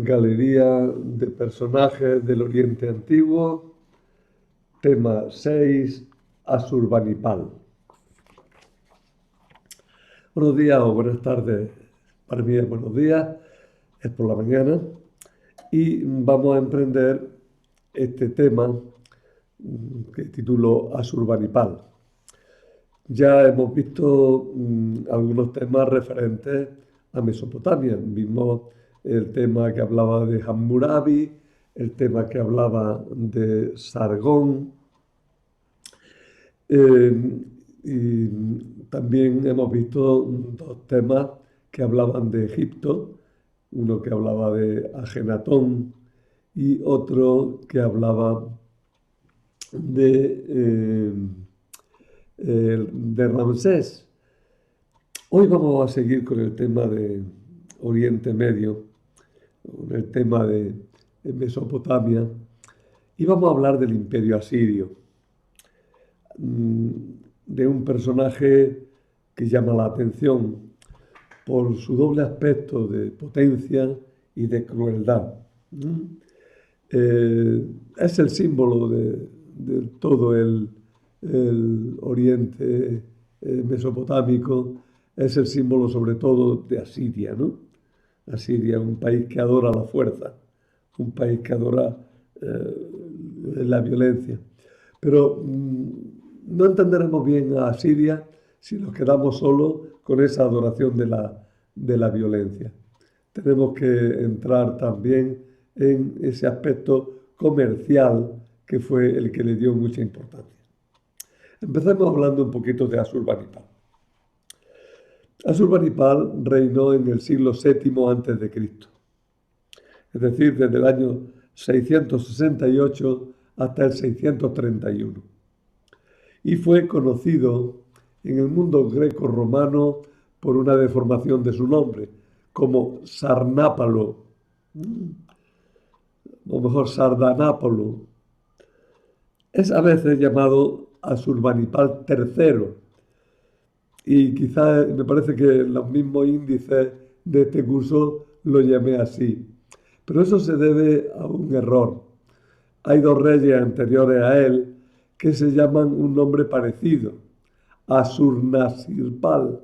Galería de personajes del Oriente Antiguo, tema 6, Asurbanipal. Buenos días o buenas tardes, para mí es buenos días, es por la mañana, y vamos a emprender este tema que titulo Asurbanipal. Ya hemos visto algunos temas referentes a Mesopotamia. Vimos el tema que hablaba de Hammurabi, el tema que hablaba de Sargón, y también hemos visto dos temas que hablaban de Egipto, uno que hablaba de Ajenatón y otro que hablaba de Ramsés. Hoy vamos a seguir con el tema de Oriente Medio, con el tema de Mesopotamia, y vamos a hablar del Imperio Asirio, de un personaje que llama la atención por su doble aspecto de potencia y de crueldad. Es el símbolo de todo el Oriente mesopotámico, es el símbolo sobre todo de Asiria, ¿no? Asiria, un país que adora la fuerza, un país que adora la violencia. Pero no entenderemos bien a Asiria si nos quedamos solo con esa adoración de la violencia. Tenemos que entrar también en ese aspecto comercial que fue el que le dio mucha importancia. Empecemos hablando un poquito de Asurbanipal. Asurbanipal reinó en el siglo VII a.C., es decir, desde el año 668 hasta el 631. Y fue conocido en el mundo greco-romano por una deformación de su nombre, como Sarnápalo, o mejor Sardanápalo. Es a veces llamado Asurbanipal III, y quizás me parece que los mismos índices de este curso lo llamé así. Pero eso se debe a un error. Hay dos reyes anteriores a él que se llaman un nombre parecido, Asurnasirpal.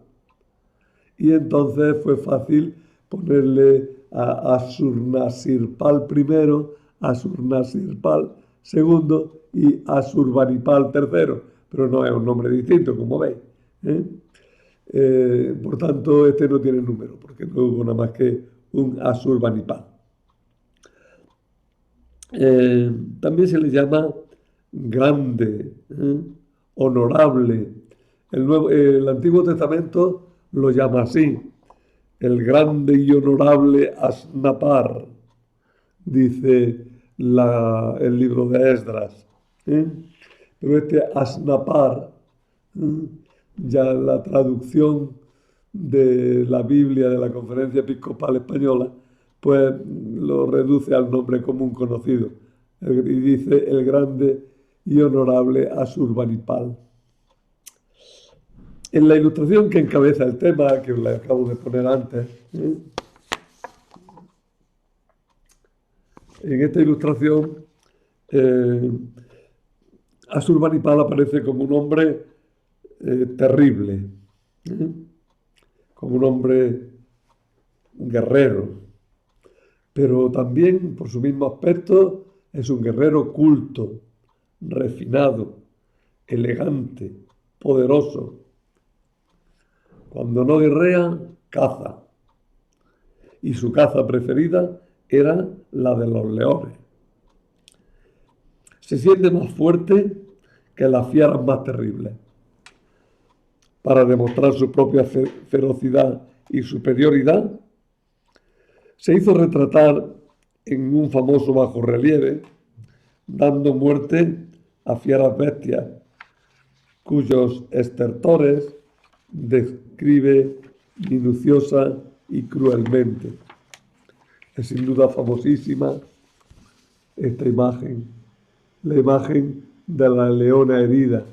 Y entonces fue fácil ponerle a Asurnasirpal I, Asurnasirpal II y Asurbanipal III, pero no es un nombre distinto, como veis. Por tanto, este no tiene número, porque no hubo nada más que un Asurbanipal. También se le llama grande, honorable. El Antiguo Testamento lo llama así, el grande y honorable Asnapar, dice el libro de Esdras. Pero este Asnapar, ya la traducción de la Biblia de la Conferencia Episcopal Española, pues lo reduce al nombre común conocido, y dice el grande y honorable Asurbanipal. En la ilustración que encabeza el tema, que os la acabo de poner antes, en esta ilustración, Asurbanipal aparece como un hombre terrible, como un hombre guerrero, pero también por su mismo aspecto es un guerrero culto, refinado, elegante, poderoso. Cuando no guerrea, caza. Y su caza preferida era la de los leones. Se siente más fuerte que las fieras más terribles. Para demostrar su propia ferocidad y superioridad, se hizo retratar en un famoso bajorrelieve, dando muerte a fieras bestias, cuyos estertores describe minuciosa y cruelmente. Es sin duda famosísima esta imagen, la imagen de la leona herida.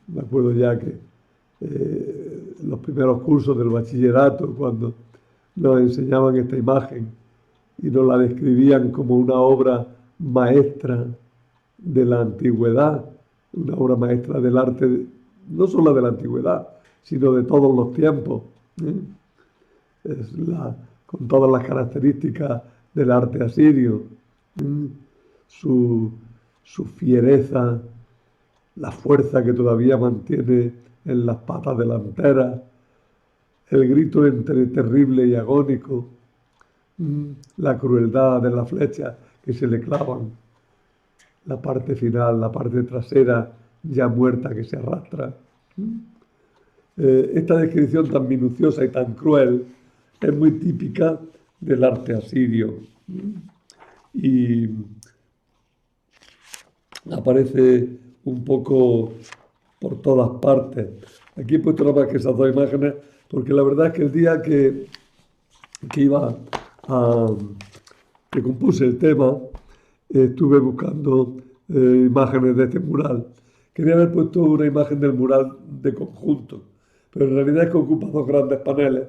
Me acuerdo ya que los primeros cursos del bachillerato, cuando nos enseñaban esta imagen, y nos la describían como una obra maestra de la antigüedad, una obra maestra del arte, no solo de la antigüedad, sino de todos los tiempos. ¿eh? Con todas las características del arte asirio, ¿eh? su, su fiereza, la fuerza que todavía mantiene en las patas delanteras, el grito entre terrible y agónico, la crueldad de las flechas que se le clavan, la parte final, la parte trasera ya muerta que se arrastra. Esta descripción tan minuciosa y tan cruel es muy típica del arte asirio y aparece un poco por todas partes. Aquí he puesto nada más que esas dos imágenes porque la verdad es que el día que que compuse el tema, estuve buscando imágenes de este mural. Quería haber puesto una imagen del mural de conjunto, pero en realidad es que ocupa dos grandes paneles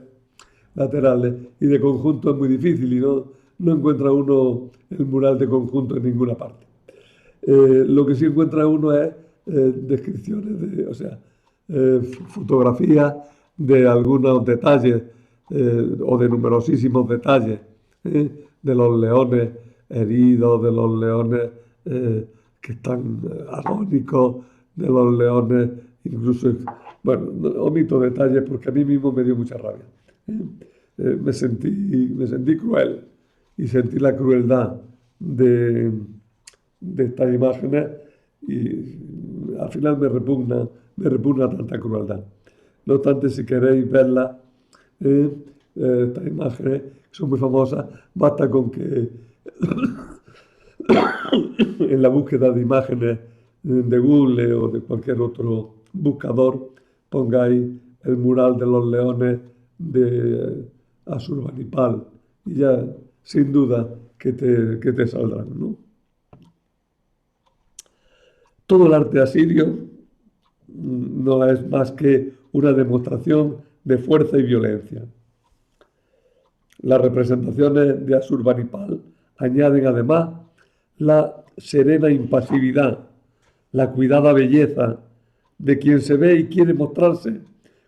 laterales y de conjunto es muy difícil y no encuentra uno el mural de conjunto en ninguna parte. Lo que sí encuentra uno es descripciones, o sea, fotografías de algunos detalles o de numerosísimos detalles de los leones heridos, de los leones que están agónicos, de los leones incluso, bueno, omito detalles porque a mí mismo me dio mucha rabia. Me sentí cruel y sentí la crueldad de estas imágenes y al final me repugna tanta crueldad. No obstante, si queréis verlas, estas imágenes son muy famosas, basta con que en la búsqueda de imágenes de Google o de cualquier otro buscador pongáis el mural de los leones de Asurbanipal y ya sin duda que te saldrán, ¿no? Todo el arte asirio no es más que una demostración de fuerza y violencia. Las representaciones de Asurbanipal añaden además la serena impasividad, la cuidada belleza de quien se ve y quiere mostrarse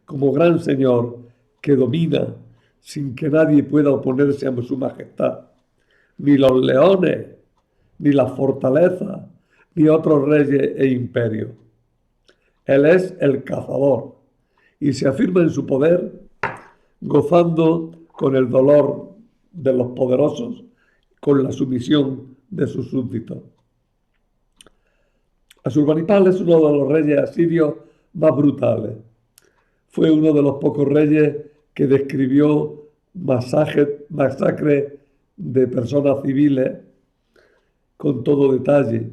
como gran señor que domina sin que nadie pueda oponerse a su majestad. Ni los leones, ni las fortalezas, ni otros reyes e imperios. Él es el cazador y se afirma en su poder gozando con el dolor de los poderosos, con la sumisión de sus súbditos. Asurbanipal es uno de los reyes asirios más brutales. Fue uno de los pocos reyes que describió masacres de personas civiles con todo detalle.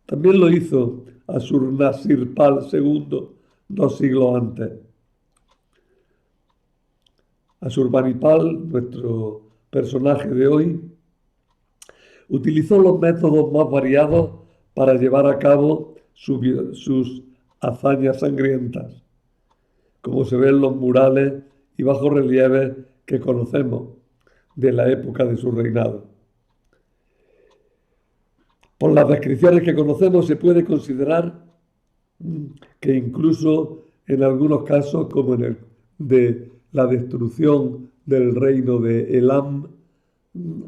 También lo hizo Asurnasirpal II 2 siglos antes. Asurbanipal, nuestro personaje de hoy, utilizó los métodos más variados para llevar a cabo sus hazañas sangrientas, como se ve en los murales y bajorrelieves que conocemos de la época de su reinado. Por las descripciones que conocemos se puede considerar que incluso en algunos casos, como en el de la destrucción del reino de Elam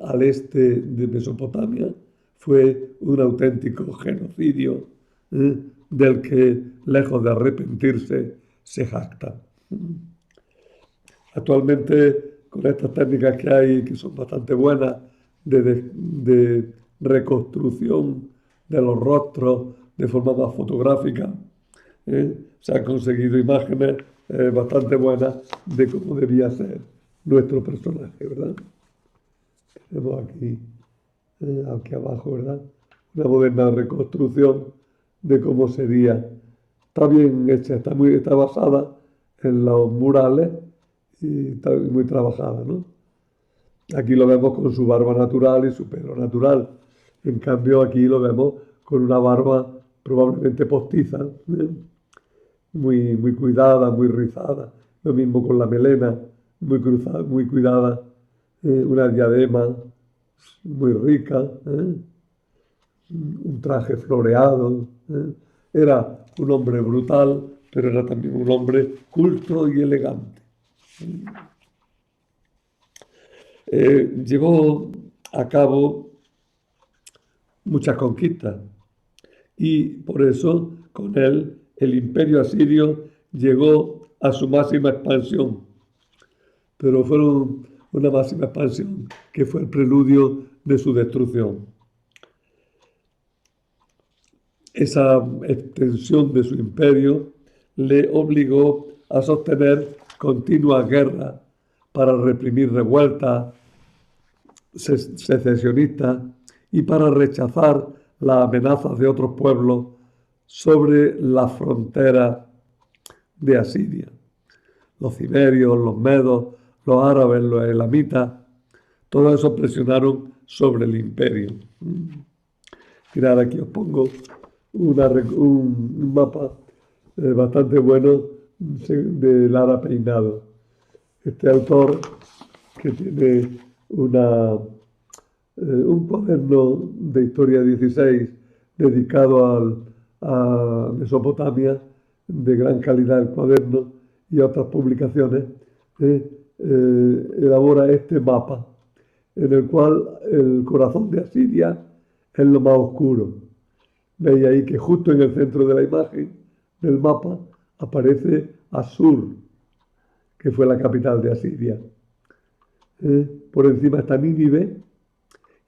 al este de Mesopotamia, fue un auténtico genocidio del que, lejos de arrepentirse, se jacta. Actualmente, con estas técnicas que hay, que son bastante buenas, de reconstrucción de los rostros de forma más fotográfica, se han conseguido imágenes bastante buenas de cómo debía ser nuestro personaje, ¿verdad? Tenemos aquí abajo, ¿verdad? Una moderna reconstrucción de cómo sería. Está bien hecha, está basada en los murales y está muy trabajada, ¿no? Aquí lo vemos con su barba natural y su pelo natural. En cambio, aquí lo vemos con una barba probablemente postiza, muy cuidada, muy rizada. Lo mismo con la melena, muy cruzada, muy cuidada, una diadema. muy rica, un traje floreado. Era un hombre brutal, pero era también un hombre culto y elegante. Llevó a cabo muchas conquistas y por eso con él el imperio asirio llegó a su máxima expansión, pero fueron una máxima expansión que fue el preludio de su destrucción. Esa extensión de su imperio le obligó a sostener continuas guerras para reprimir revueltas secesionistas y para rechazar las amenazas de otros pueblos sobre las fronteras de Asiria. Los cimerios, los medos, los árabes, los elamitas, todos esos presionaron sobre el imperio. Mirad, aquí os pongo un mapa bastante bueno de Lara Peinado. Este autor, que tiene un cuaderno de historia 16 dedicado a Mesopotamia, de gran calidad el cuaderno, y otras publicaciones, elabora este mapa, en el cual el corazón de Asiria es lo más oscuro. Veis ahí que justo en el centro de la imagen del mapa aparece Asur, que fue la capital de Asiria. Por encima está Nínive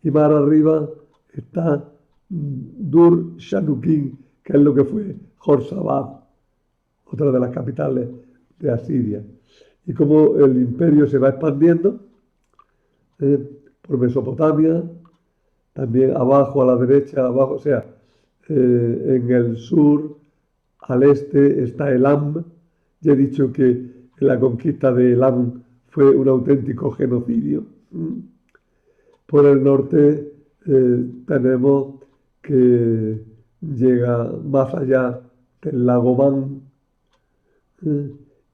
y más arriba está Dur Shanukin, que es lo que fue Jorsabad, otra de las capitales de Asiria. Y como el imperio se va expandiendo por Mesopotamia, también abajo a la derecha, abajo, o sea, en el sur, al este, está Elam. Ya he dicho que la conquista de Elam fue un auténtico genocidio. Por el norte tenemos que llega más allá del lago Van,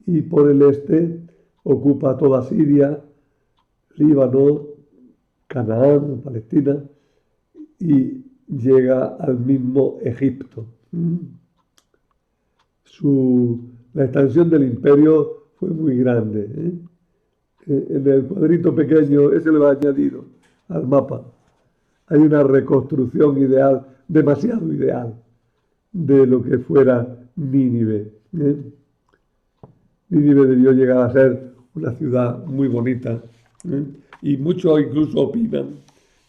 y por el este ocupa toda Siria, Líbano, Canaán, Palestina, y llega al mismo Egipto. La extensión del imperio fue muy grande. En el cuadrito pequeño, ese le va añadido al mapa, hay una reconstrucción ideal, demasiado ideal, de lo que fuera Nínive. Nínive debió llegar a ser una ciudad muy bonita, y muchos incluso opinan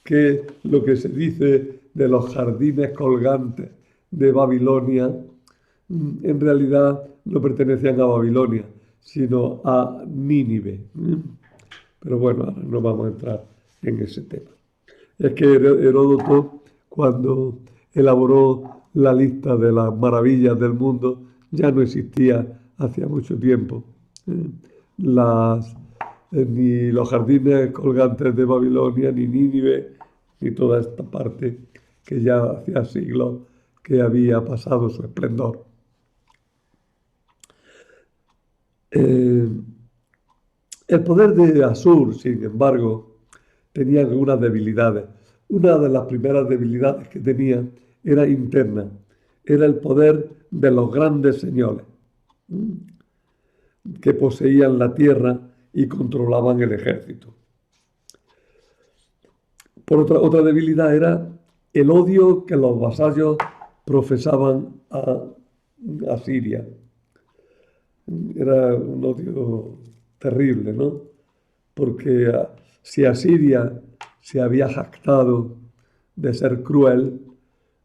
que lo que se dice de los jardines colgantes de Babilonia en realidad no pertenecían a Babilonia, sino a Nínive. Pero bueno, ahora no vamos a entrar en ese tema. Es que Heródoto, cuando elaboró la lista de las maravillas del mundo, ya no existía hacía mucho tiempo. Ni los jardines colgantes de Babilonia, ni Nínive, ni toda esta parte que ya hacía siglos que había pasado su esplendor. El poder de Asur, sin embargo, tenía algunas debilidades. Una de las primeras debilidades que tenía era interna, era el poder de los grandes señores que poseían la tierra y controlaban el ejército. Por otra debilidad era el odio que los vasallos profesaban a Siria. Era un odio terrible, ¿no? Porque si Asiria se había jactado de ser cruel,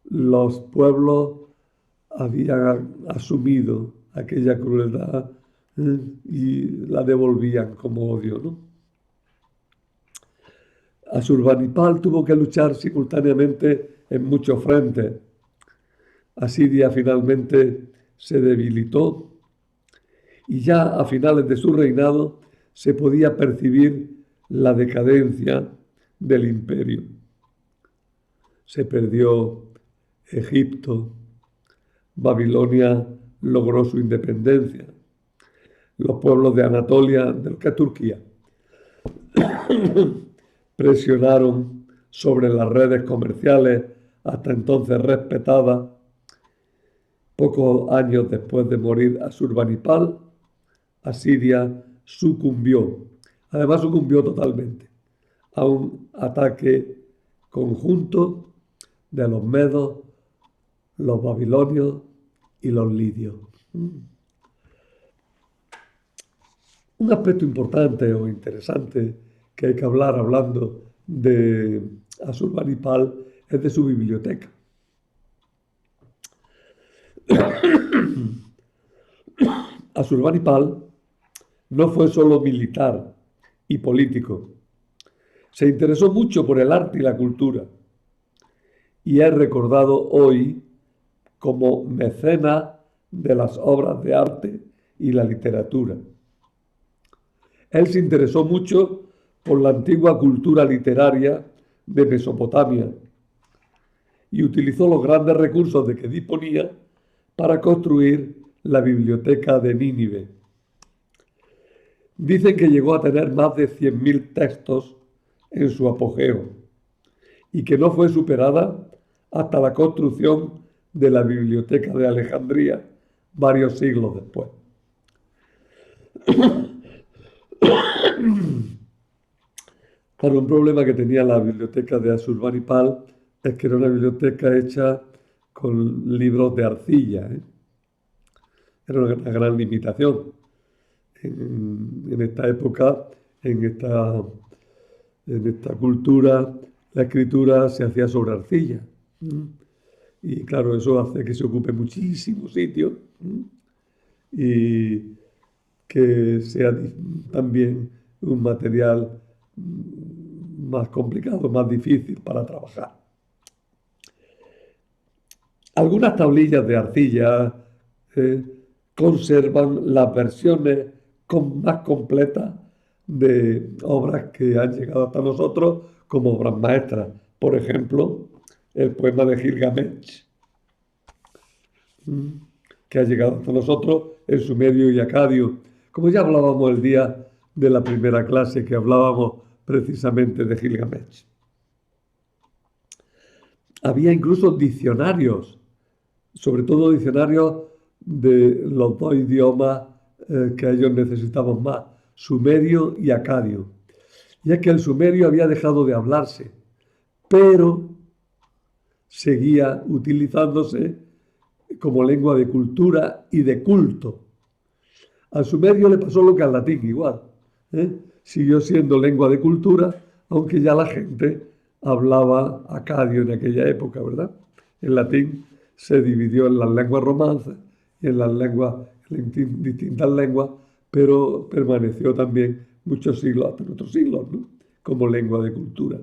los pueblos habían asumido aquella crueldad y la devolvían como odio, ¿no? Asurbanipal tuvo que luchar simultáneamente en muchos frentes. Asiria finalmente se debilitó y ya a finales de su reinado se podía percibir la decadencia del imperio. Se perdió Egipto, Babilonia logró su independencia, los pueblos de Anatolia, de lo que es Turquía, presionaron sobre las redes comerciales hasta entonces respetadas. Pocos años después de morir Asurbanipal, Asiria sucumbió. Además sucumbió totalmente a un ataque conjunto de los medos, los babilonios y los lidios. Un aspecto importante o interesante que hay que hablar hablando de Asurbanipal es de su biblioteca. Asurbanipal no fue solo militar y político. Se interesó mucho por el arte y la cultura y es recordado hoy como mecenas de las obras de arte y la literatura. Él se interesó mucho por la antigua cultura literaria de Mesopotamia y utilizó los grandes recursos de que disponía para construir la biblioteca de Nínive. Dicen que llegó a tener más de 100.000 textos en su apogeo y que no fue superada hasta la construcción de la biblioteca de Alejandría varios siglos después. Claro, un problema que tenía la biblioteca de Asurbanipal es que era una biblioteca hecha con libros de arcilla, ¿eh? Era una gran limitación. En esta época, en esta cultura, la escritura se hacía sobre arcilla. Y claro, eso hace que se ocupe muchísimo sitio y que sea también un material más complicado, más difícil para trabajar. Algunas tablillas de arcilla conservan las versiones más completas de obras que han llegado hasta nosotros como obras maestras. Por ejemplo, el poema de Gilgamesh, que ha llegado hasta nosotros en sumerio y acadio. Como ya hablábamos el día de la primera clase, que hablábamos precisamente de Gilgamesh. Había incluso diccionarios, sobre todo diccionarios de los dos idiomas que ellos necesitaban más, sumerio y acadio. Y es que el sumerio había dejado de hablarse, pero seguía utilizándose como lengua de cultura y de culto. Al sumerio le pasó lo que al latín igual, siguió siendo lengua de cultura, aunque ya la gente hablaba acadio en aquella época, ¿verdad? El latín se dividió en las lenguas romances y en las lenguas, en distintas lenguas, pero permaneció también muchos siglos, hasta nuestros siglos, ¿no? Como lengua de cultura.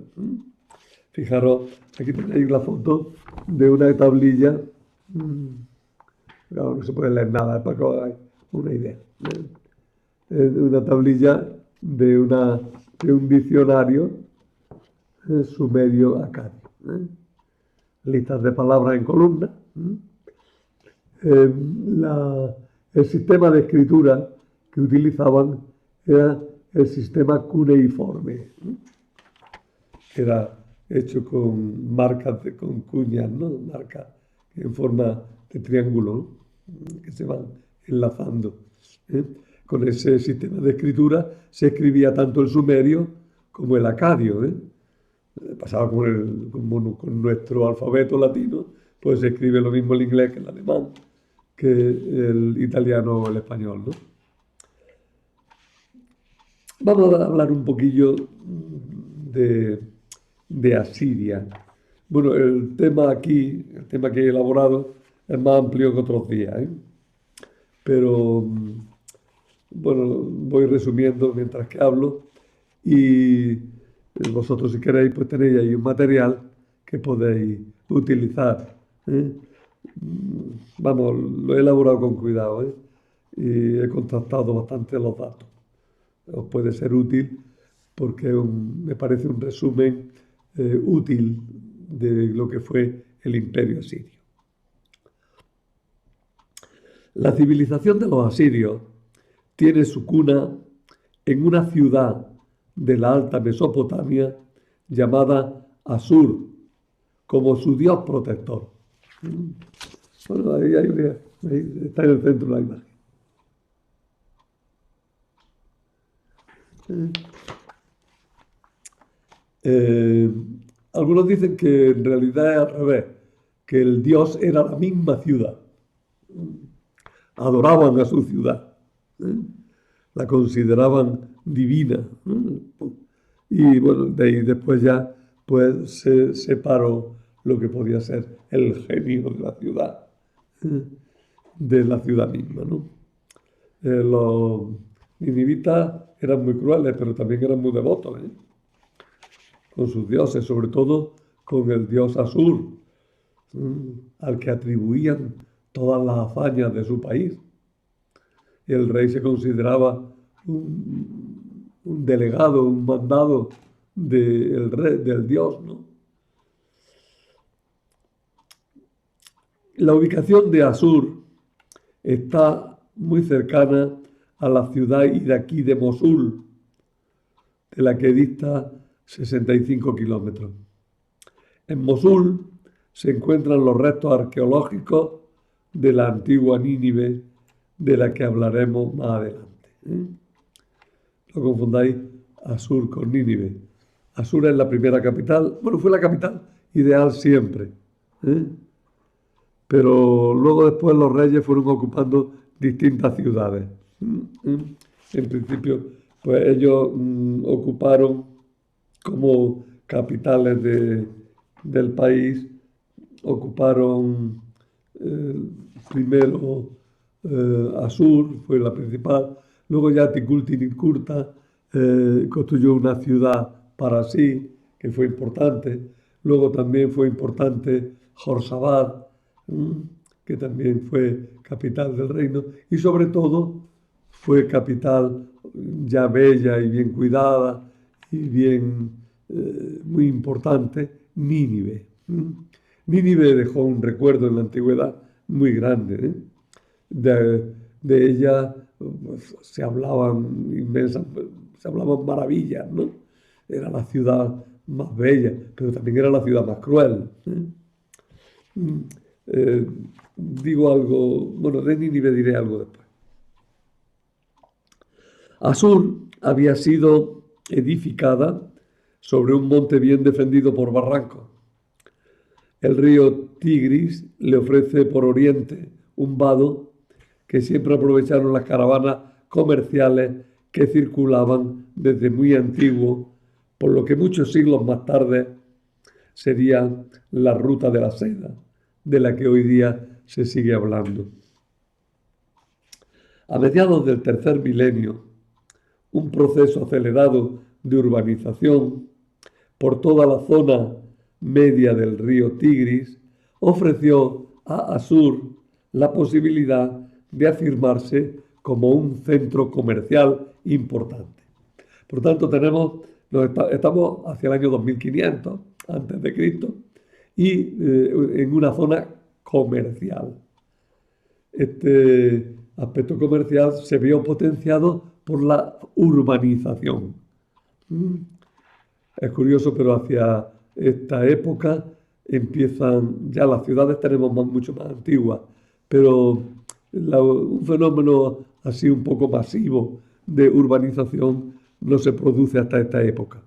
Fijaros, aquí tenéis la foto de una tablilla. No se puede leer nada, para que os hagáis una idea. Una tablilla de un diccionario sumerio acadio. Listas de palabras en columna. El sistema de escritura que utilizaban era el sistema cuneiforme. Era hecho con marcas, con cuñas, ¿no? Marcas en forma de triángulo, ¿no? Que se van enlazando. Con ese sistema de escritura se escribía tanto el sumerio como el acadio. Pasaba con nuestro alfabeto latino, pues se escribe lo mismo el inglés que el alemán, que el italiano o el español, ¿no? Vamos a hablar un poquillo de Asiria. Bueno, el tema que he elaborado es más amplio que otros días, pero bueno, voy resumiendo mientras que hablo y vosotros si queréis pues tenéis ahí un material que podéis utilizar. Vamos, lo he elaborado con cuidado y he contrastado bastante los datos. Os puede ser útil porque me parece un resumen útil de lo que fue el imperio asirio. La civilización de los asirios tiene su cuna en una ciudad de la Alta Mesopotamia llamada Asur como su dios protector. Bueno, ahí está en el centro de la imagen. Algunos dicen que en realidad es al revés, que el dios era la misma ciudad. Adoraban a su ciudad, la consideraban divina. Y bueno, de ahí después ya pues se separó lo que podía ser el genio de la ciudad misma, ¿no? Los ninivitas eran muy crueles, pero también eran muy devotos, con sus dioses, sobre todo con el dios Asur, al que atribuían todas las hazañas de su país. El rey se consideraba un delegado, un mandado del dios, ¿no? La ubicación de Asur está muy cercana a la ciudad iraquí de Mosul, de la que dista 65 kilómetros. En Mosul se encuentran los restos arqueológicos de la antigua Nínive, de la que hablaremos más adelante. No confundáis Asur con Nínive. Asur es la primera capital, bueno, fue la capital ideal siempre, pero luego después los reyes fueron ocupando distintas ciudades. En principio, pues ellos ocuparon como capitales del país, ocuparon primero Asur, fue la principal, luego ya Tikulti-Ninkurta construyó una ciudad para sí, que fue importante, luego también fue importante Jorsabad, que también fue capital del reino, y sobre todo fue capital ya bella y bien cuidada y bien, muy importante, Nínive. Nínive dejó un recuerdo en la antigüedad muy grande. De ella pues, se hablaban maravillas, ¿no? Era la ciudad más bella, pero también era la ciudad más cruel. Digo algo, bueno, de Nínive diré algo después. Asur había sido edificada sobre un monte bien defendido por barrancos. El río Tigris le ofrece por oriente un vado que siempre aprovecharon las caravanas comerciales que circulaban desde muy antiguo, por lo que muchos siglos más tarde sería la ruta de la seda, de la que hoy día se sigue hablando. A mediados del tercer milenio, un proceso acelerado de urbanización por toda la zona media del río Tigris ofreció a Asur la posibilidad de afirmarse como un centro comercial importante. Por tanto, estamos hacia el año 2500 antes de Cristo y en una zona comercial. Este aspecto comercial se vio potenciado por la urbanización. Es curioso, pero hacia esta época empiezan, ya las ciudades tenemos mucho más antiguas, pero un fenómeno así un poco masivo de urbanización no se produce hasta esta época.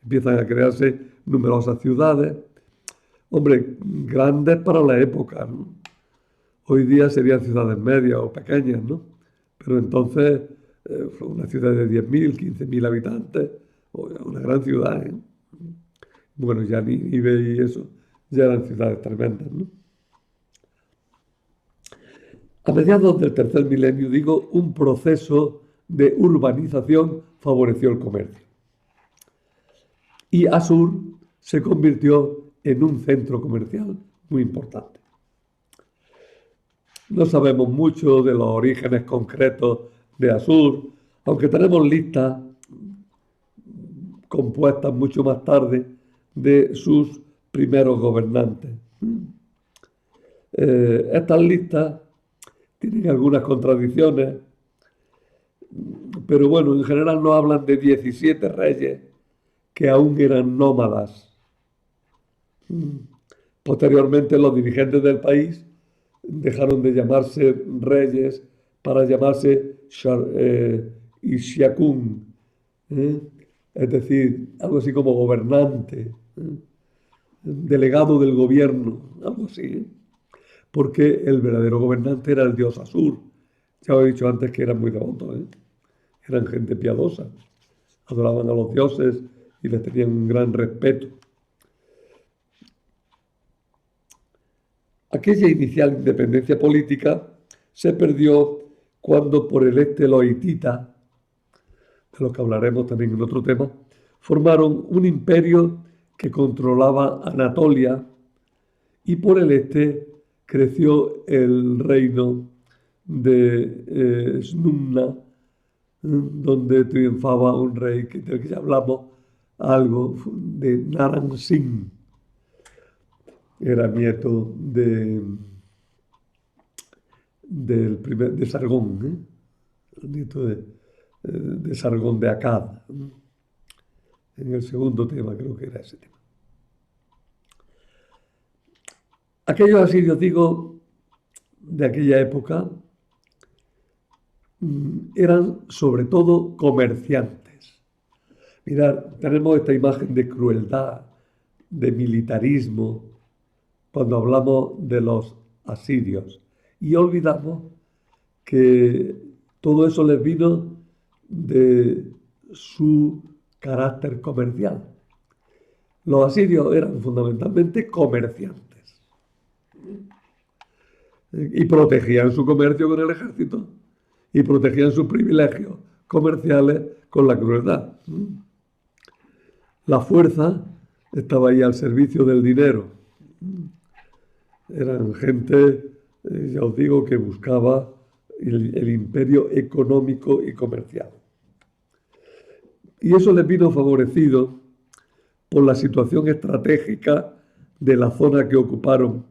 Empiezan a crearse numerosas ciudades, hombre, grandes para la época, ¿no? Hoy día serían ciudades medias o pequeñas, ¿no? Pero entonces fue una ciudad de 10.000, 15.000 habitantes, una gran ciudad, ¿eh? Bueno, ya Nínive y eso ya eran ciudades tremendas, ¿no? A mediados del tercer milenio, digo, un proceso de urbanización favoreció el comercio. Y Asur se convirtió en un centro comercial muy importante. No sabemos mucho de los orígenes concretos de Asur, aunque tenemos listas compuestas mucho más tarde de sus primeros gobernantes. Estas listas tienen algunas contradicciones, pero bueno, en general nos hablan de 17 reyes que aún eran nómadas. Posteriormente, los dirigentes del país dejaron de llamarse reyes para llamarse Ishiakun, ¿eh? Es decir, algo así como gobernante, delegado del gobierno, algo así, ¿eh? Porque el verdadero gobernante era el dios Asur. Ya os he dicho antes que eran muy devotos, ¿eh? Eran gente piadosa, adoraban a los dioses y les tenían un gran respeto. Aquella inicial independencia política se perdió cuando por el este los hititas, de los que hablaremos también en otro tema, formaron un imperio que controlaba Anatolia y por el este creció el reino de Snumna, donde triunfaba un rey del que ya hablamos algo, de Naram Sin. Era nieto de Sargón, nieto de Sargón de Akkad. En el segundo tema creo que era ese tema. Aquellos asirios, digo, de aquella época, eran sobre todo comerciantes. Mirad, tenemos esta imagen de crueldad, de militarismo, cuando hablamos de los asirios. Y olvidamos que todo eso les vino de su carácter comercial. Los asirios eran fundamentalmente comerciantes y protegían su comercio con el ejército y protegían sus privilegios comerciales con la crueldad. La fuerza estaba ahí al servicio del dinero. Eran gente, ya os digo, que buscaba el imperio económico y comercial. Y eso les vino favorecido por la situación estratégica de la zona que ocuparon,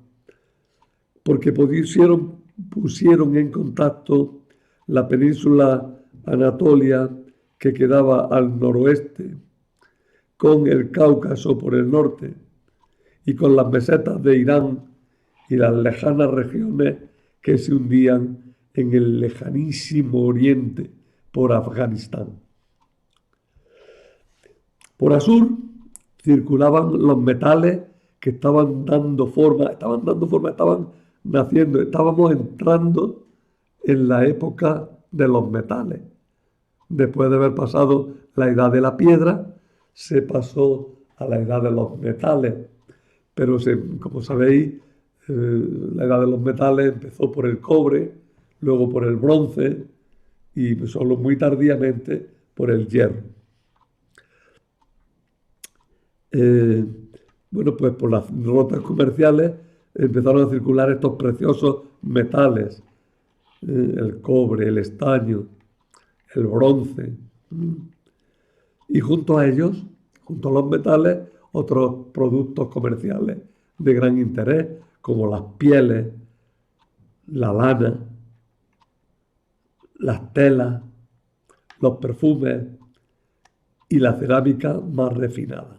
porque pusieron en contacto la península Anatolia, que quedaba al noroeste, con el Cáucaso por el norte y con las mesetas de Irán y las lejanas regiones que se hundían en el lejanísimo oriente por Afganistán. Por Asur circulaban los metales que estaban dando forma, estaban naciendo, estábamos entrando en la época de los metales. Después de haber pasado la edad de la piedra, se pasó a la edad de los metales. Pero como sabéis, la edad de los metales empezó por el cobre, luego por el bronce y solo muy tardíamente por el hierro. Bueno, pues por las rutas comerciales empezaron a circular estos preciosos metales, el cobre, el estaño, el bronce, y junto a ellos, junto a los metales, otros productos comerciales de gran interés, como las pieles, la lana, las telas, los perfumes y la cerámica más refinada.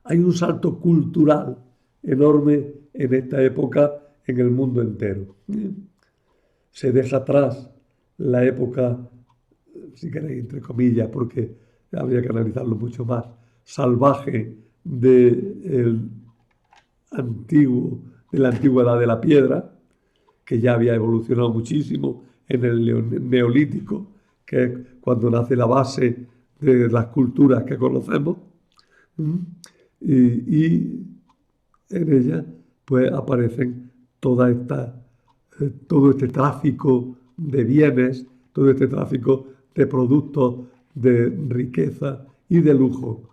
Hay un salto cultural enorme en esta época en el mundo entero. Se deja atrás la época, si queréis, entre comillas, porque habría que analizarlo mucho más, salvaje de la antigua edad de la piedra, que ya había evolucionado muchísimo en el neolítico, que es cuando nace la base de las culturas que conocemos, y en ella pues aparecen todo este tráfico de bienes, todo este tráfico de productos de riqueza y de lujo,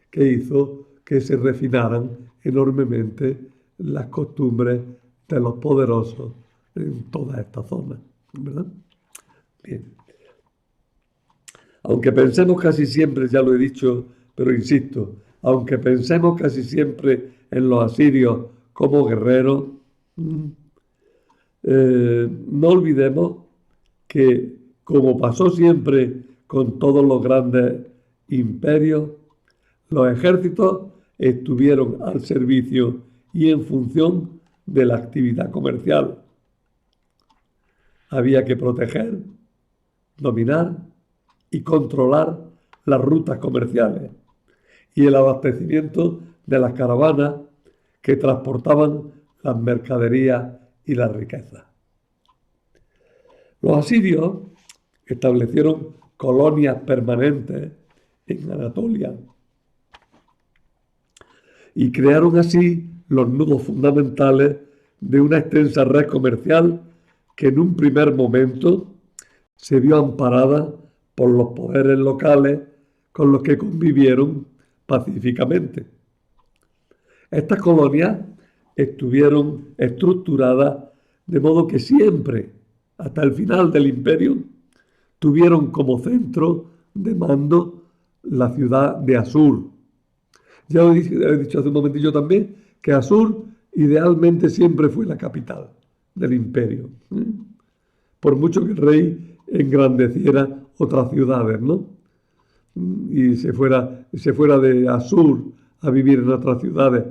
que hizo que se refinaran enormemente las costumbres de los poderosos en toda esta zona, ¿verdad? Bien. Aunque pensemos casi siempre, ya lo he dicho, pero insisto, aunque pensemos casi siempre en los asirios como guerreros, no olvidemos que, como pasó siempre con todos los grandes imperios, los ejércitos estuvieron al servicio y en función de la actividad comercial. Había que proteger, dominar y controlar las rutas comerciales y el abastecimiento de las caravanas que transportaban las mercaderías y las riquezas. Los asirios establecieron colonias permanentes en Anatolia y crearon así los nudos fundamentales de una extensa red comercial que en un primer momento se vio amparada por los poderes locales con los que convivieron pacíficamente. Estas colonias estuvieron estructuradas de modo que siempre, hasta el final del imperio, tuvieron como centro de mando la ciudad de Asur. Ya he dicho hace un momentillo también que Asur idealmente siempre fue la capital del imperio, por mucho que el rey engrandeciera otras ciudades, ¿no? Y se fuera de Asur a vivir en otras ciudades.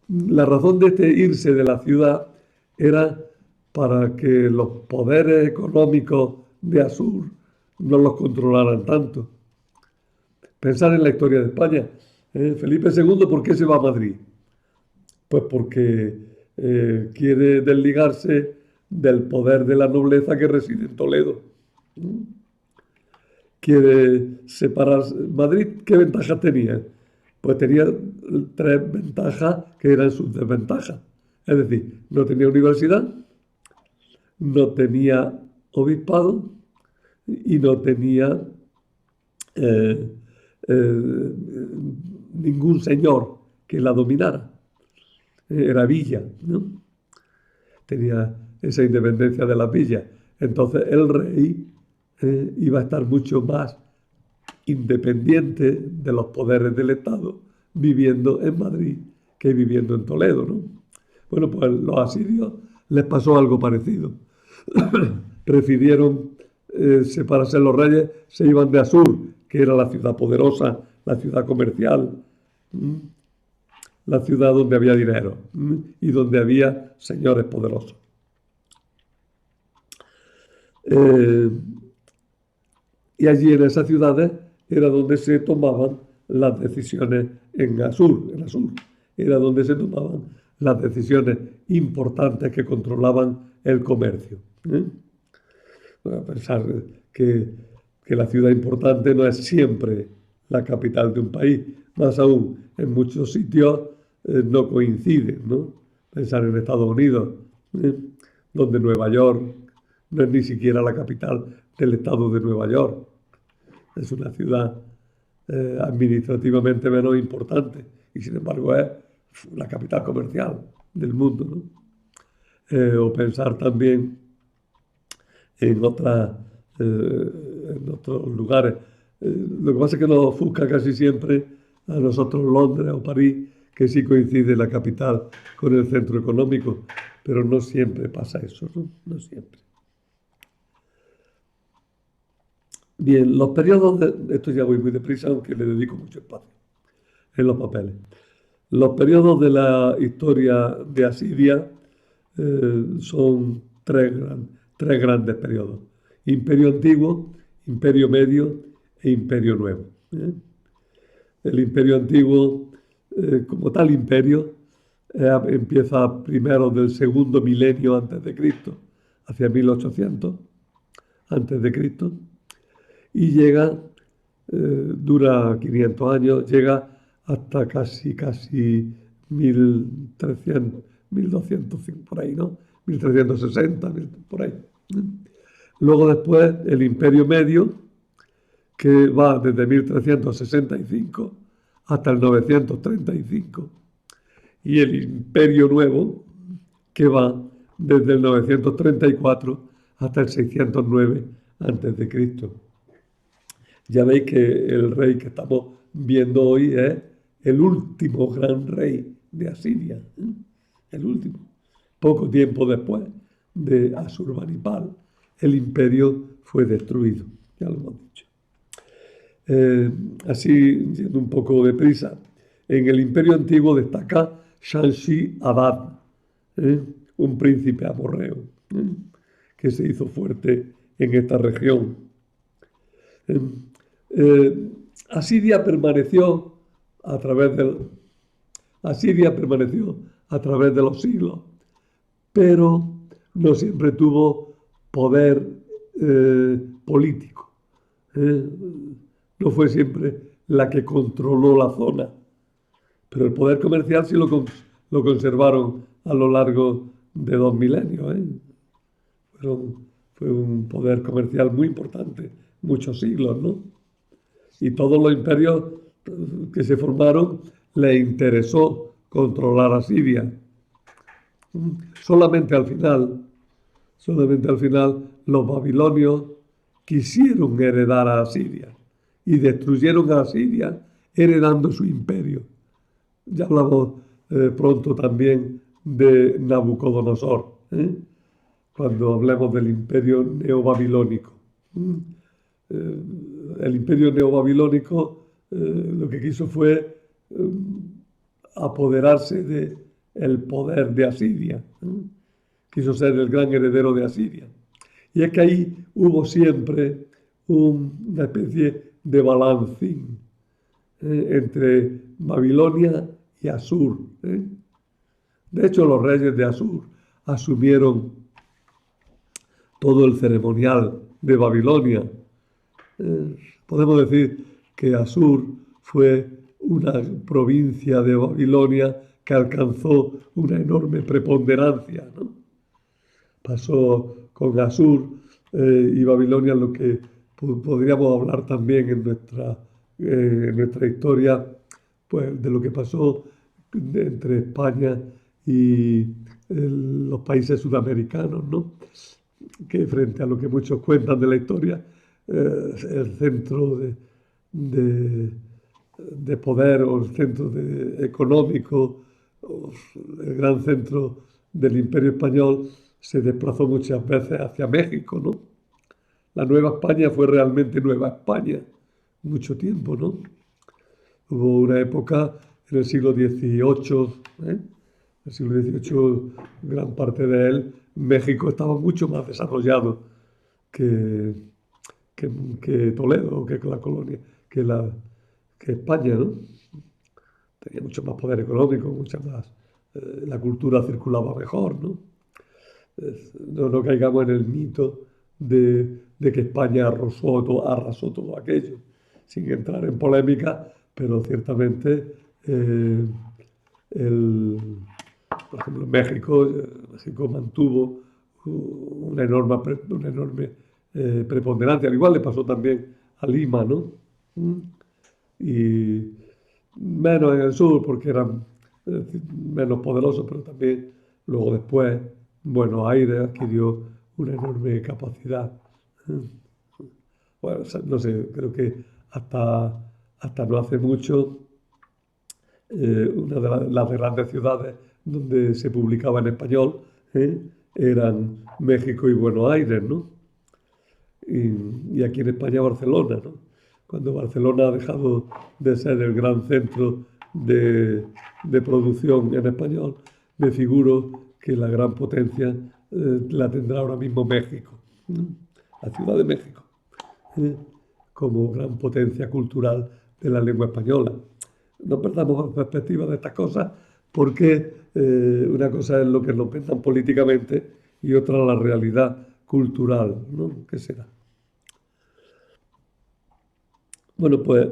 La razón de este irse de la ciudad era para que los poderes económicos de Asur no los controlaran tanto. Pensar en la historia de España. Felipe II, ¿por qué se va a Madrid? Pues porque quiere desligarse del poder de la nobleza que reside en Toledo. Quiere separarse. Madrid, ¿qué ventajas tenía? Pues tenía 3 ventajas que eran sus desventajas. Es decir, no tenía universidad, no tenía obispado y no tenía ningún señor que la dominara. Era villa, ¿no? Tenía esa independencia de las villas. Entonces el rey iba a estar mucho más independiente de los poderes del Estado viviendo en Madrid que viviendo en Toledo, ¿no? Bueno, pues los asirios les pasó algo parecido. Prefirieron separarse los reyes, se iban de Asur, que era la ciudad poderosa, la ciudad comercial, la ciudad donde había dinero y donde había señores poderosos. Y allí en esas ciudades era donde se tomaban las decisiones en Asur, era donde se tomaban las decisiones importantes que controlaban el comercio. A pensar que la ciudad importante no es siempre la capital de un país, más aún en muchos sitios no coinciden, ¿no? Pensar en Estados Unidos, donde Nueva York no es ni siquiera la capital del estado de Nueva York. Es una ciudad administrativamente menos importante y sin embargo es la capital comercial del mundo, ¿no? O pensar también en otros lugares. Lo que pasa es que nos ofusca casi siempre a nosotros Londres o París, que sí coincide la capital con el centro económico, pero no siempre pasa eso, ¿no? No siempre. Bien, los periodos esto ya voy muy deprisa, aunque le dedico mucho espacio en los papeles. Los periodos de la historia de Asiria son tres grandes periodos: Imperio Antiguo, Imperio Medio e Imperio Nuevo. El Imperio Antiguo, como tal imperio, empieza primero del segundo milenio antes de Cristo, hacia 1800 antes de Cristo, y llega, dura 500 años, llega hasta casi 1300, 1200, por ahí, ¿no? 1360, por ahí. Luego después el Imperio Medio, que va desde 1365 hasta el 935, y el Imperio Nuevo, que va desde el 934 hasta el 609 a.C. Ya veis que el rey que estamos viendo hoy es el último gran rey de Asiria, el último. Poco tiempo después de Asurbanipal, el imperio fue destruido, ya lo hemos dicho. Así, yendo un poco deprisa, En el Imperio Antiguo destaca Shamshi-Adad, un príncipe amorreo, que se hizo fuerte en esta región. Asiria permaneció a través de los siglos, pero no siempre tuvo poder político. No fue siempre la que controló la zona, pero el poder comercial sí lo conservaron a lo largo de 2 milenios. Fue un poder comercial muy importante, muchos siglos, ¿no? Y todos los imperios que se formaron les interesó controlar a Siria. Solamente al final, los babilonios quisieron heredar a Asiria y destruyeron a Asiria heredando su imperio. Ya hablamos pronto también de Nabucodonosor, cuando hablemos del imperio neobabilónico. El imperio neobabilónico lo que quiso fue apoderarse del poder de Asiria. Quiso ser el gran heredero de Asiria. Y es que ahí hubo siempre una especie de balancín entre Babilonia y Asur. De hecho, los reyes de Asur asumieron todo el ceremonial de Babilonia. Podemos decir que Asur fue una provincia de Babilonia que alcanzó una enorme preponderancia, ¿no? Pasó con Asur y Babilonia lo que podríamos hablar también en nuestra historia, pues, de lo que pasó entre España y los países sudamericanos, ¿no? Que frente a lo que muchos cuentan de la historia, el centro de poder o el centro económico, o el gran centro del Imperio Español se desplazó muchas veces hacia México, ¿no? La Nueva España fue realmente Nueva España mucho tiempo, ¿no? Hubo una época en el siglo XVIII, el siglo XVIII, gran parte de él, México estaba mucho más desarrollado que Toledo, que la colonia, que España, ¿no? Tenía mucho más poder económico, mucha más, la cultura circulaba mejor, ¿no? No caigamos en el mito de que España arrasó todo aquello, sin entrar en polémica, pero ciertamente, por ejemplo, México mantuvo una enorme preponderancia. Al igual le pasó también a Lima, ¿no? Y menos en el sur, porque eran menos poderosos, pero también luego después Buenos Aires adquirió una enorme capacidad. Bueno, no sé, creo que hasta no hace mucho, una de las grandes ciudades donde se publicaba en español eran México y Buenos Aires, ¿no? Y aquí en España Barcelona, ¿no? Cuando Barcelona ha dejado de ser el gran centro de producción en español, me figuro que la gran potencia la tendrá ahora mismo México, la Ciudad de México, como gran potencia cultural de la lengua española. No perdamos la perspectiva de estas cosas, porque una cosa es lo que nos piensan políticamente y otra la realidad cultural, ¿no? ¿Qué será? Bueno, pues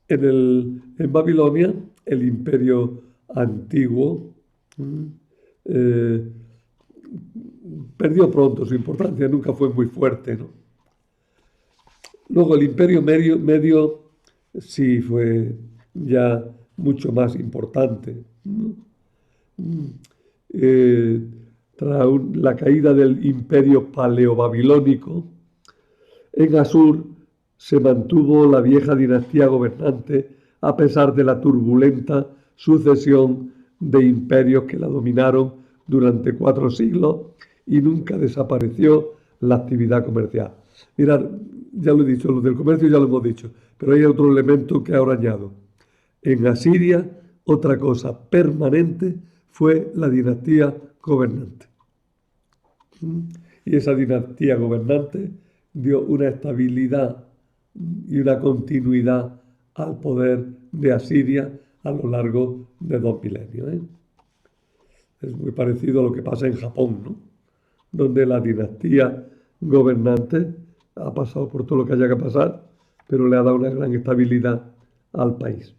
en Babilonia, el imperio antiguo perdió pronto su importancia, nunca fue muy fuerte, ¿no? Luego el imperio medio sí fue ya mucho más importante, ¿no? Tras la caída del imperio paleobabilónico, en Asur se mantuvo la vieja dinastía gobernante a pesar de la turbulenta sucesión de imperios que la dominaron durante 4 siglos y nunca desapareció la actividad comercial. Mirad, ya lo he dicho, lo del comercio ya lo hemos dicho, pero hay otro elemento que ahora añado. En Asiria, otra cosa permanente fue la dinastía gobernante. Y esa dinastía gobernante dio una estabilidad y una continuidad al poder de Asiria a lo largo de 2 milenios. Es muy parecido a lo que pasa en Japón, ¿no? Donde la dinastía gobernante ha pasado por todo lo que haya que pasar, pero le ha dado una gran estabilidad al país.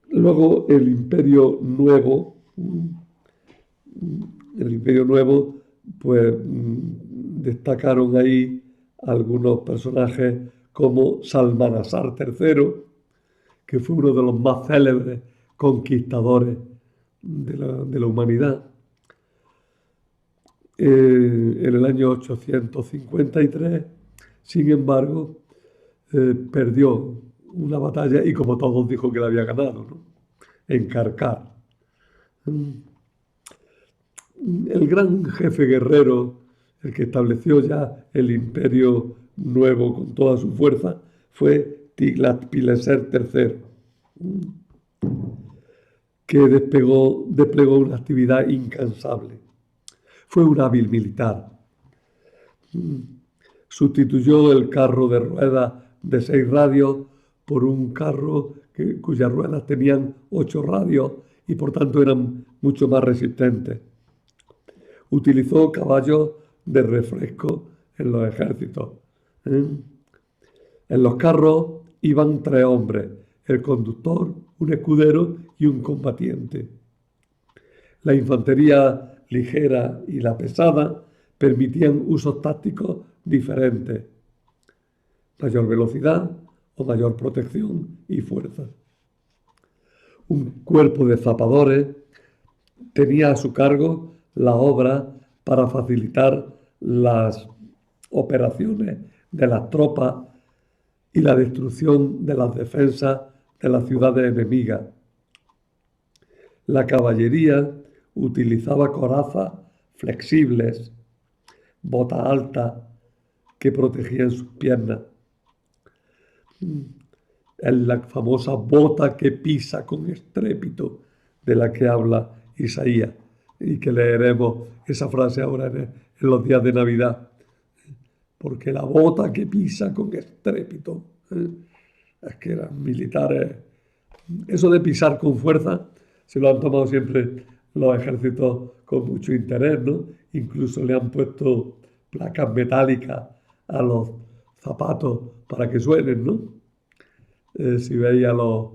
Luego el Imperio Nuevo, pues destacaron ahí algunos personajes como Salmanasar III, que fue uno de los más célebres conquistadores de la humanidad. En el año 853, sin embargo, perdió una batalla y como todos dijo que la había ganado, ¿no? En Karkar. El gran jefe guerrero, el que estableció ya el imperio nuevo con toda su fuerza, fue Tiglat-Pileser III, que desplegó una actividad incansable. Fue un hábil militar. Sustituyó el carro de ruedas de 6 radios por un carro cuyas ruedas tenían 8 radios y por tanto eran mucho más resistentes. Utilizó caballos de refresco en los ejércitos. En los carros iban 3 hombres, el conductor, un escudero y un combatiente. La infantería ligera y la pesada permitían usos tácticos diferentes, mayor velocidad o mayor protección y fuerza. Un cuerpo de zapadores tenía a su cargo la obra para facilitar las operaciones de las tropas y la destrucción de las defensas de las ciudades enemigas. La caballería utilizaba corazas flexibles, botas altas que protegían sus piernas. Es la famosa bota que pisa con estrépito de la que habla Isaías y que leeremos esa frase ahora en los días de Navidad. Porque la bota que pisa con estrépito. Es que eran militares. Eso de pisar con fuerza se lo han tomado siempre los ejércitos con mucho interés, ¿no? Incluso le han puesto placas metálicas a los zapatos para que suenen, ¿no? Si veis a los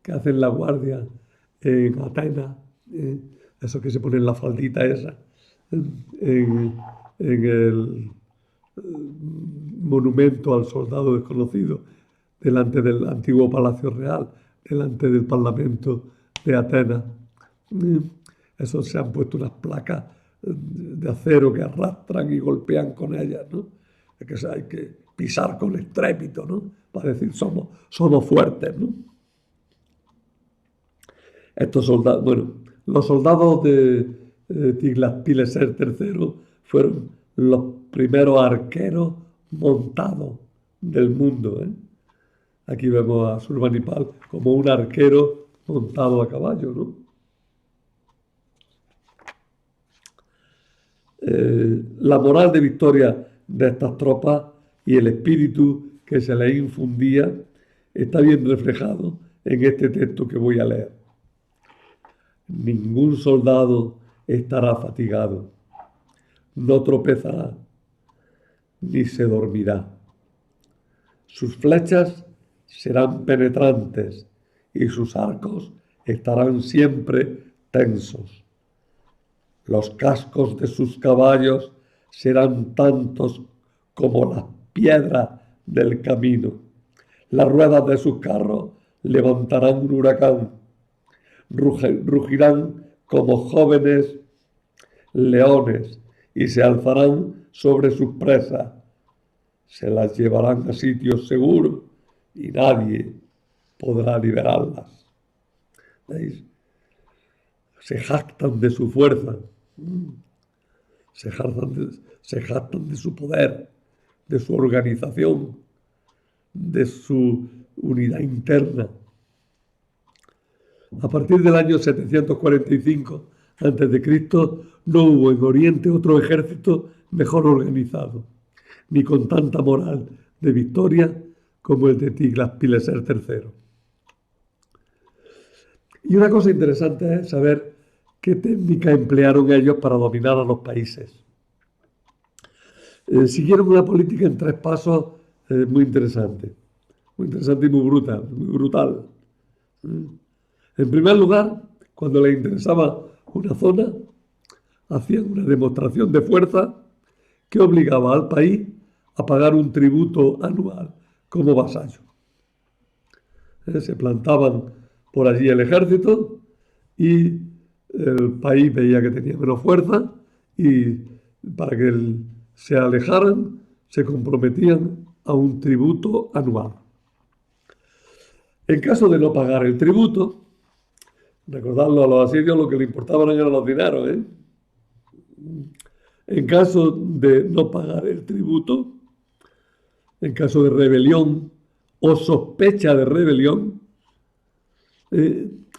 que hacen la guardia en Atenas, esos que se ponen la faldita esa, en el monumento al soldado desconocido, delante del antiguo Palacio Real, delante del Parlamento de Atenas. Esos se han puesto unas placas de acero que arrastran y golpean con ellas, ¿no? Es que hay que pisar con estrépito, ¿no? Para decir somos fuertes, ¿no? Estos soldados, bueno, los soldados de Tiglat-Pileser III fueron los primeros arqueros montados del mundo, ¿eh? Aquí vemos a Surbanipal como un arquero montado a caballo, ¿no? La moral de victoria de estas tropas y el espíritu que se les infundía está bien reflejado en este texto que voy a leer. Ningún soldado estará fatigado, no tropezará, ni se dormirá. Sus flechas serán penetrantes y sus arcos estarán siempre tensos. Los cascos de sus caballos serán tantos como las piedras del camino. Las ruedas de sus carros levantarán un huracán. Rugirán como jóvenes leones y se alzarán sobre sus presas. Se las llevarán a sitios seguros y nadie podrá liberarlas. ¿Veis? Se jactan de su fuerza. se jactan de su poder, de su organización, de su unidad interna. A partir del año 745 a.C., no hubo en Oriente otro ejército mejor organizado, ni con tanta moral de victoria como el de Tiglat-Pileser III. Y una cosa interesante es saber qué técnica emplearon ellos para dominar a los países. Siguieron una política en 3 pasos muy interesante y muy brutal. En primer lugar, cuando les interesaba una zona, hacían una demostración de fuerza que obligaba al país a pagar un tributo anual como vasallo. Se plantaban por allí el ejército y el país veía que tenía menos fuerza y para que se alejaran se comprometían a un tributo anual. En caso de no pagar el tributo, recordadlo, a los asirios lo que le importaban eran los dineros, ¿eh? En caso de no pagar el tributo, en caso de rebelión o sospecha de rebelión,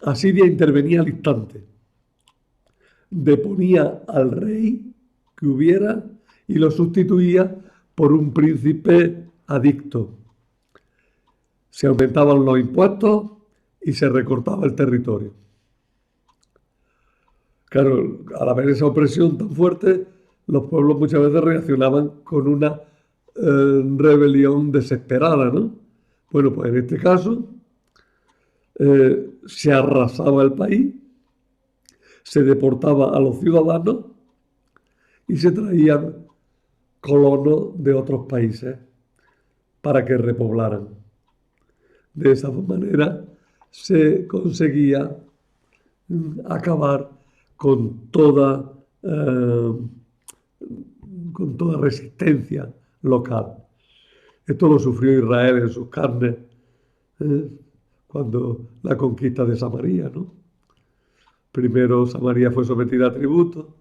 Asiria intervenía al instante. Deponía al rey que hubiera y lo sustituía por un príncipe adicto. Se aumentaban los impuestos y se recortaba el territorio. Claro, al haber esa opresión tan fuerte, los pueblos muchas veces reaccionaban con una rebelión desesperada, ¿no? Bueno, pues en este caso se arrasaba el país, se deportaba a los ciudadanos y se traían colonos de otros países para que repoblaran. De esa manera se conseguía acabar con toda resistencia local. Esto lo sufrió Israel en sus carnes cuando la conquista de Samaria, ¿no? Primero Samaria fue sometida a tributo,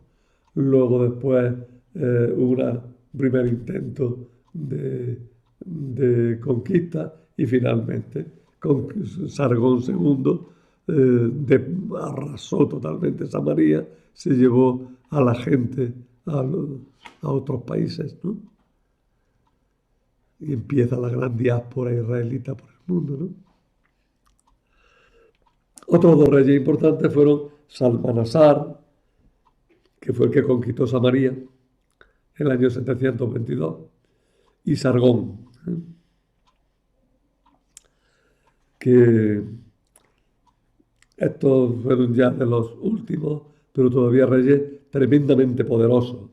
luego después hubo un primer intento de conquista y finalmente con Sargón II arrasó totalmente Samaria, se llevó a la gente a otros países, ¿no? Y empieza la gran diáspora israelita por el mundo, ¿no? Otros 2 reyes importantes fueron Salmanasar, que fue el que conquistó Samaria en el año 722, y Sargón, que estos fueron ya de los últimos, pero todavía reyes tremendamente poderosos.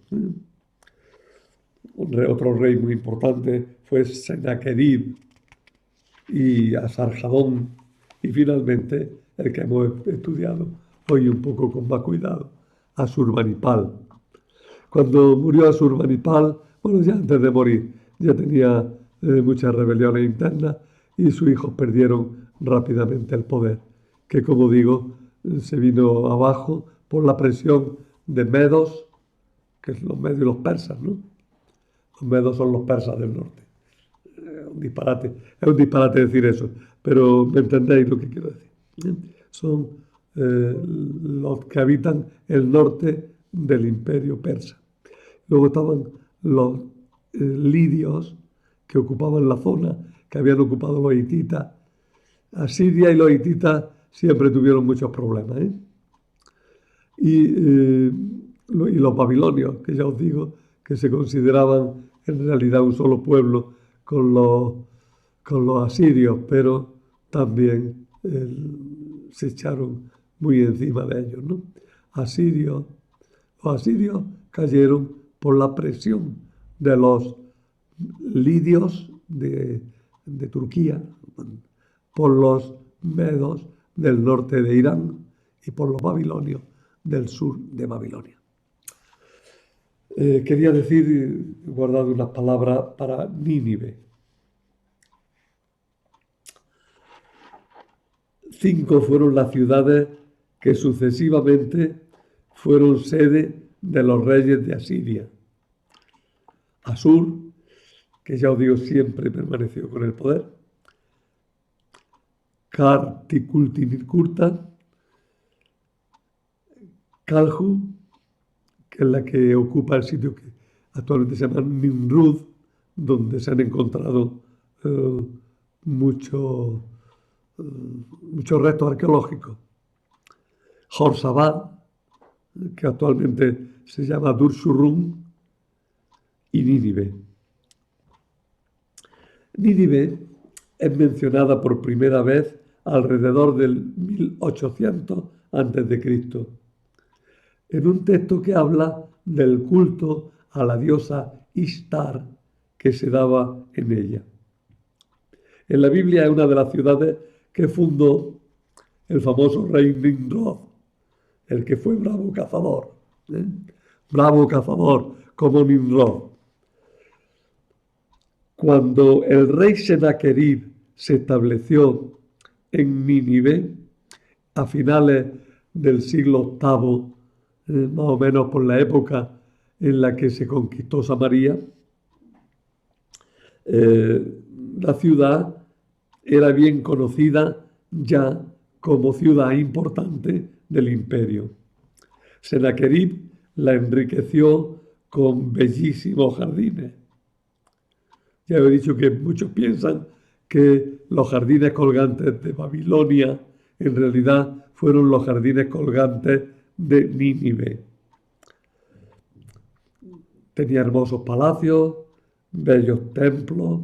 Otro rey muy importante fue Sennacherib y Asarjadón, y finalmente el que hemos estudiado hoy un poco con más cuidado, Asurbanipal. Cuando murió Asurbanipal, bueno, ya antes de morir, ya tenía muchas rebeliones internas y sus hijos perdieron rápidamente el poder, que como digo, se vino abajo por la presión de medos, que es los medos y los persas, ¿no? Los medos son los persas del norte. Es un disparate decir eso, pero me entendéis lo que quiero decir. Son los que habitan el norte del imperio persa. Luego estaban los lidios, que ocupaban la zona que habían ocupado los hititas. Asiria y los hititas siempre tuvieron muchos problemas, ¿eh? Y los babilonios, que ya os digo, que se consideraban en realidad un solo pueblo con los asirios, pero también se echaron muy encima de ellos, ¿no? Los asirios cayeron por la presión de los lidios de Turquía, por los medos del norte de Irán y por los babilonios del sur de Babilonia. Quería decir, he guardado unas palabras para Nínive. 5 fueron las ciudades que sucesivamente fueron sede de los reyes de Asiria. Asur, que ya os digo siempre permaneció con el poder. Kartikultinirkurta, Kalhu, que es la que ocupa el sitio que actualmente se llama Nimrud, donde se han encontrado muchos restos arqueológicos. Jorsabad, que actualmente se llama Durshurrum, y Nínive. Nínive es mencionada por primera vez alrededor del 1800 a.C., en un texto que habla del culto a la diosa Ishtar que se daba en ella. En la Biblia es una de las ciudades que fundó el famoso rey Nimrod, el que fue bravo cazador. Bravo cazador como Nimrod. Cuando el rey Sennacherib se estableció en Nínive a finales del siglo VIII, más o menos por la época en la que se conquistó Samaria, la ciudad era bien conocida ya como ciudad importante del imperio. Sennacherib la enriqueció con bellísimos jardines. Ya he dicho que muchos piensan que los jardines colgantes de Babilonia en realidad fueron los jardines colgantes de Nínive. Tenía hermosos palacios, bellos templos,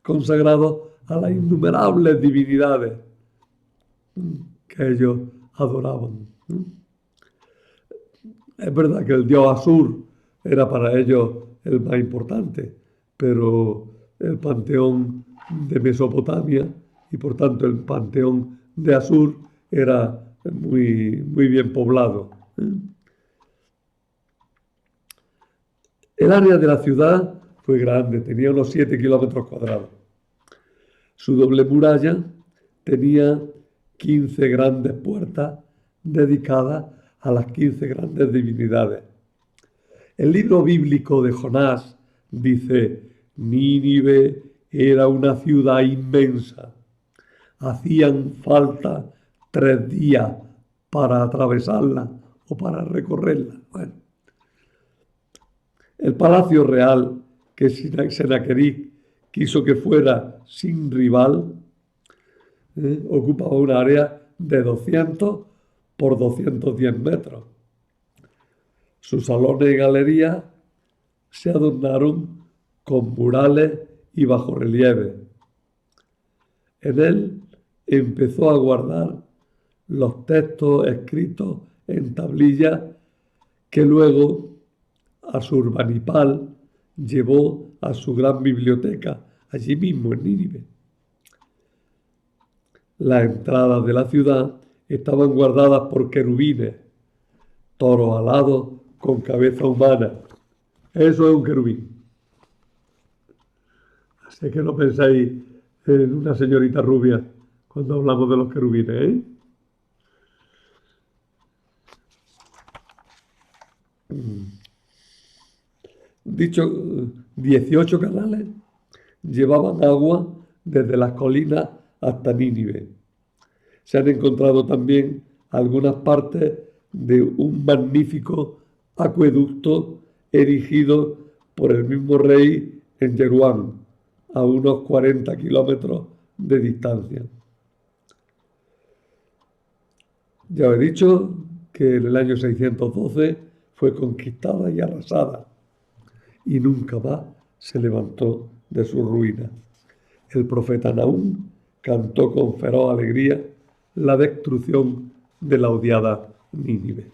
consagrados a las innumerables divinidades que ellos adoraban. Es verdad que el dios Asur era para ellos el más importante, pero el panteón de Mesopotamia y por tanto el panteón de Asur era muy bien poblado. El área de la ciudad fue grande, tenía unos 7 kilómetros cuadrados. Su doble muralla tenía 15 grandes puertas dedicadas a las 15 grandes divinidades. El libro bíblico de Jonás dice: Nínive era una ciudad inmensa. Hacían falta 3 días para atravesarla o para recorrerla. Bueno, el palacio real que Sennacherib quiso que fuera sin rival ocupaba un área de 200 por 210 metros. Sus salones y galerías se adornaron con murales y bajorrelieves. En él empezó a guardar los textos escritos en tablillas que luego Asurbanipal llevó a su gran biblioteca allí mismo en Nínive. Las entradas de la ciudad estaban guardadas por querubines, toros alados con cabeza humana. Eso es un querubín. Así que no pensáis en una señorita rubia cuando hablamos de los querubines, ¿eh? Dichos 18 canales llevaban agua desde las colinas hasta Nínive. Se han encontrado también algunas partes de un magnífico acueducto erigido por el mismo rey en Jeruán, a unos 40 kilómetros de distancia. Ya os he dicho que en el año 612 fue conquistada y arrasada y nunca más se levantó de su ruina. El profeta Nahum cantó con feroz alegría la destrucción de la odiada Nínive.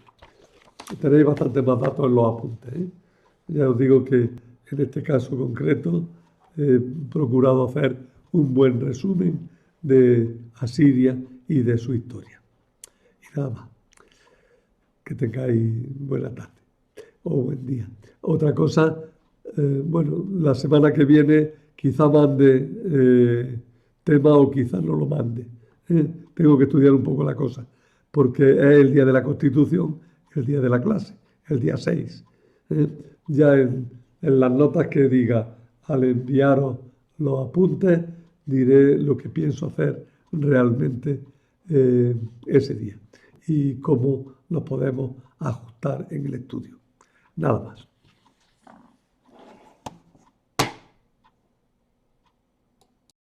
Tenéis bastante más datos en los apuntes, ¿eh? Ya os digo que en este caso concreto he procurado hacer un buen resumen de Asiria y de su historia. Y nada más. Que tengáis buena tarde o buen día. Otra cosa, la semana que viene quizá mande tema o quizá no lo mande. Tengo que estudiar un poco la cosa, porque es el día de la Constitución, el día de la clase. el día 6. Ya en las notas que diga, al enviaros los apuntes, diré lo que pienso hacer realmente ese día y cómo nos podemos ajustar en el estudio. Nada más.